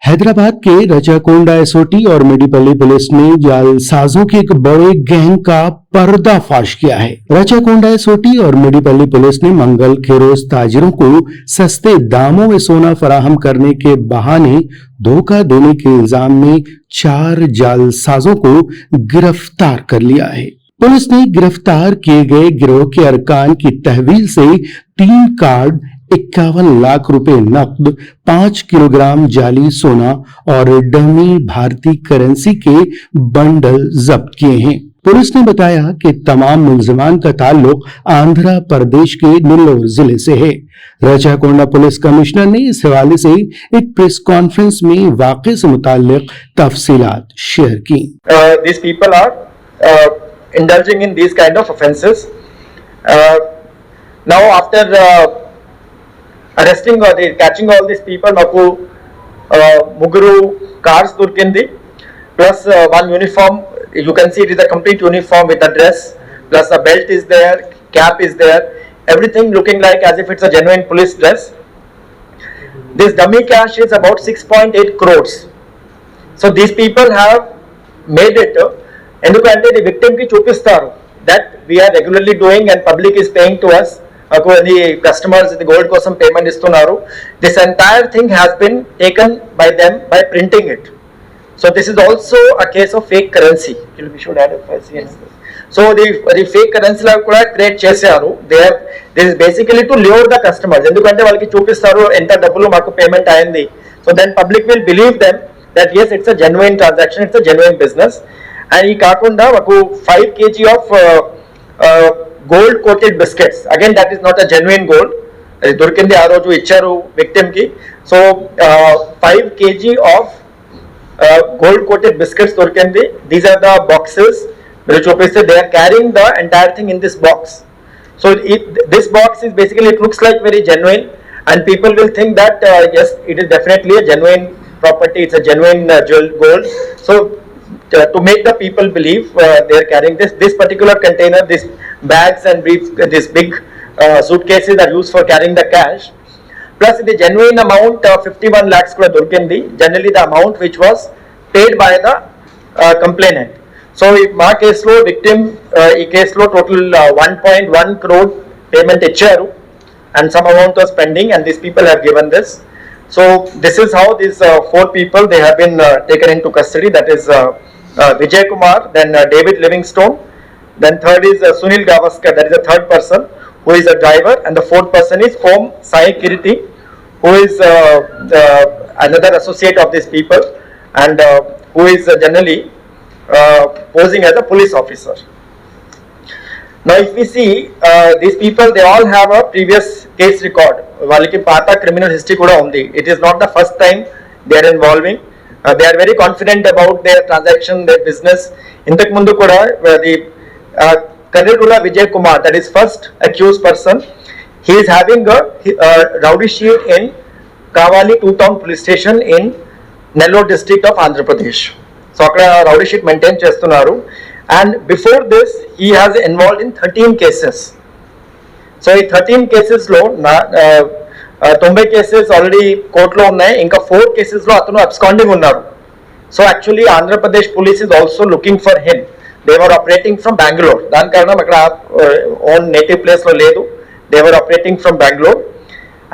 हैदराबाद के रचाकोंडा एसओटी और मेडिपल्ली पुलिस ने जालसाजों के एक बड़े गैंग का पर्दाफाश किया है। रचाकोंडा एसओटी और मेडिपल्ली पुलिस ने मंगल खेरोज ताजिरों को सस्ते दामों में सोना फराहम करने के बहाने धोखा देने के इल्जाम में 4 जालसाजों को गिरफ्तार कर लिया है। पुलिस ने गिरफ्तार किए गए गिरोह के अरकान की तहवील से 3 कार्ड, 51 लाख रुपए नकद, 5 किलोग्राम जाली सोना और डमी भारतीय करेंसी के बंडल जब्त किए हैं। पुलिस ने बताया कि तमाम मुलजिमान का ताल्लुक आंध्र प्रदेश के नेल्लोर जिले से है। रचाकोंडा पुलिस कमिश्नर ने इस हवाले से एक प्रेस कॉन्फ्रेंस में वाक़े से मुताल्लिक तफसीलात शेयर की। These people are indulging in these kind of offences. Now after arresting or catching all these people, maku muguru cars dorkindi plus one uniform. You can see it is a complete uniform with a dress, plus a belt is there, cap is there, everything looking like as if it's a genuine police dress. This dummy cash is about 6.8 crores. So these people have made it ఎందుకంటే the victim కి చూపిస్తారు that we are regularly doing and public is paying to us. కొన్ని customers ఇది gold కోసం payment ఇస్తున్నారు. This entire thing has been taken by them by printing it. So this is also a case of fake currency. We should add a so the fake currency లా కూడా create చేశారు. This is basically to lure the customers. ఎందుకంటే వాళ్ళకి చూపిస్తారు ఎంత డబ్బులు మాకు payment అయింది. So then public will believe them that yes, it's a genuine transaction, it's a genuine business. And ఈ కాకుండా మాకు 5 kg of gold coated biscuits. Again, that is not a genuine gold. అది దొరికింది ఆ రోజు ఇచ్చారు విక్టిమ్ కి. So 5 kg of gold coated biscuits దొరికింది. These are the boxes. మీరు చూపిస్తే they are carrying the entire thing in this box. So this box is basically, it looks like very genuine and people will think that yes, it is definitely a genuine property, it's a genuine jewel gold. So to make the people believe they are carrying this particular container, these bags and these big suitcases are used for carrying the cash. Plus the genuine amount 51 lakhs kuda dorkindi, generally the amount which was paid by the complainant. So మా కేసులో victim ఈ కేసులో total 1.1 crore payment ఇచ్చారు and some amount was pending and these people have given this. So this is how these 4 people they have been taken into custody. That is Vijay Kumar, then David Livingstone, then third is Sunil Gavaskar, that is the third person who is a driver, and the fourth person is Om Sai Kirti, who is another associate of these people and who is generally posing as a police officer. Now if we see these people, they all have a previous case record. వాళ్ళకి పాత criminal history కూడా ఉంది. It is not the first time they are involving. They are very confident about their transaction, their business. ఇంతకు ముందు కూడా the Kannadula Vijay Kumar, that is first accused person, he is having a rowdy sheet in Kavali 2 Town Police Station in Nellore district of Andhra Pradesh. So అక్కడ rowdy sheet maintain చేస్తున్నారు. And before this he has involved in 13 cases. So ఈ 13 cases లో 90 cases already కోర్టులో ఉన్నాయి. ఇంకా 4 cases లో అతను absconding ఉన్నారు. So actually Andhra Pradesh police is also looking for him. They were operating from Bengaluru. దాని కారణం అక్కడ ఓన్ నేటివ్ ప్లేస్ లో లేదు. They were operating from Bengaluru.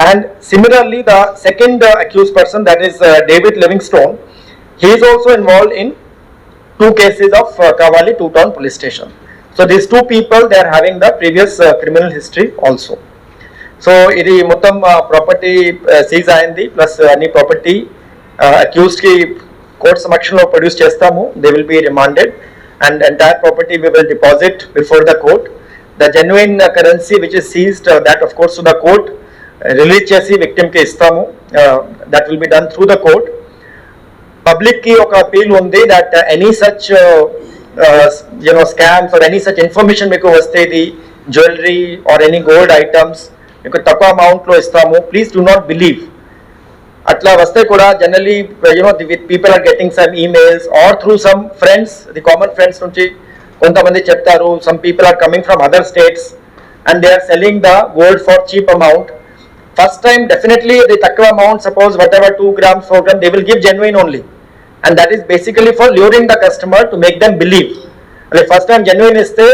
And similarly the second accused person, that is David Livingstone, he is also involved in 2 cases of Kavali 2 Town Police Station. So these 2 people, they are having the previous criminal history also. So ఇది మొత్తం property seize అయింది, plus అన్ని property accused కి court సమక్షంలో produce చేస్తాము. They will be remanded and entire property we will deposit before the court. The genuine currency which is seized, that of course to the court release చేసి victim కి ఇస్తాము. That will be done through the court. Public కి ఒక appeal ఉంది that any such scams or any such information మీకు వస్తే, ఇది jewellery or any gold items మీకు తక్కువ అమౌంట్ లో ఇస్తాము, ప్లీజ్ డూ నాట్ బిలీవ్. అట్లా వస్తే కూడా generally people are getting some emails or through some friends, the common friends నుంచి కొంతమంది చెప్తారు, some people are coming from other states and they are selling the gold for cheap amount. First time definitely the takwa amount, suppose whatever 2 grams 4 grams, they will give genuine only, and that is basically for luring the customer to make them believe. అదే first time genuine ఇస్తే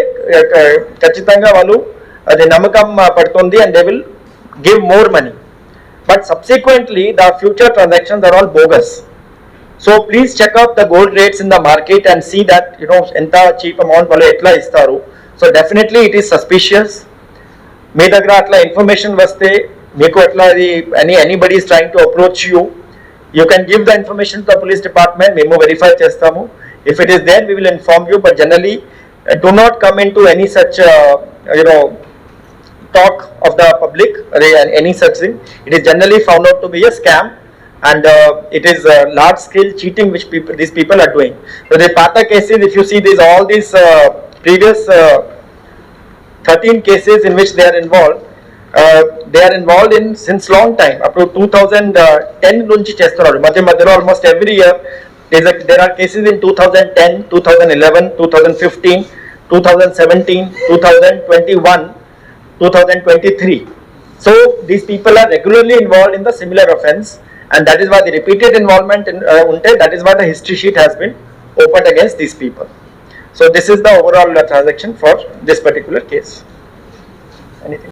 ఖచ్చితంగా వాళ్ళు అది నమ్మకం పడుతుంది, and they will give more money. But subsequently the future transactions are all bogus. So please check out the gold rates in the market and see that, you know, enta cheap amount వాళ్ళు ఎట్లా ఇస్తారు. So definitely it is suspicious. మీ దగ్గర అట్లా information వస్తే మీకు అట్లా anybody is trying to approach you, you can give the information to the police department, మేము verify చేస్తాము. If it is there, we will inform you, but generally do not come into any such talk of the public, any such thing. It is generally found out to be a scam, and it is large scale cheating which these people are doing. So the Pata cases, if you see all these previous 13 cases in which they are involved in since long time, up to 2010 నుంచి చేస్తున్నారు. మధ్యలో almost every year there are cases in 2010, 2011, 2015, 2017, 2021, 2023. So these people are regularly involved in the similar offence, and that is why the repeated involvement in that is why the history sheet has been opened against these people. So this is the overall transaction for this particular case. Anything?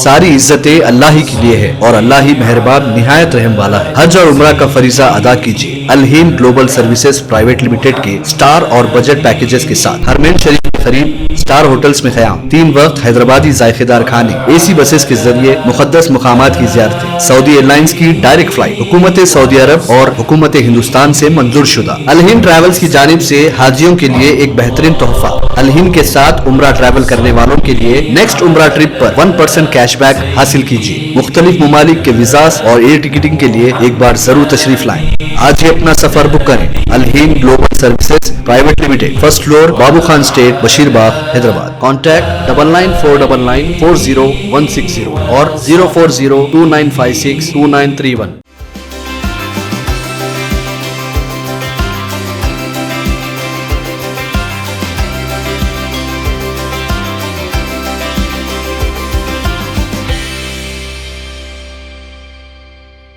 सारी इज्जतें अल्लाह ही के लिए है और अल्लाह ही मेहरबान निहायत रहम वाला है। हज और उम्रा का फरीजा अदा कीजिए अलहीम ग्लोबल सर्विसेज प्राइवेट लिमिटेड के स्टार और बजट पैकेजेस के साथ। हरमैन शरीफ के करीब स्टार होटल्स में क़याम, 3 वक्त हैदराबादी जायकेदार खाने, एसी बसेस के जरिए मुकद्दस मुकामात की ज़ियारतें, सऊदी एयरलाइंस की डायरेक्ट फ्लाइट, हुकूमत सऊदी अरब और हुकूमत हिंदुस्तान से मंजूर शुदा। अलहीम ट्रैवल्स की जानिब से हाजियों के लिए एक बेहतरीन तोहफा। अलहीम के साथ उम्रा ट्रैवल करने वालों के लिए नेक्स्ट उम्रा ट्रिप पर 1% कैशबैक हासिल कीजिए। मुख्तलिफ ममालिक के वीज़ास और एयर टिकटिंग के लिए एक बार जरूर तशरीफ लाएं। आज ही अपना सफर बुक करें। Alheem global services private limited, first floor, Babu Khan estate, Basheerbagh, Hyderabad. Contact 9949940160 और 04029562931।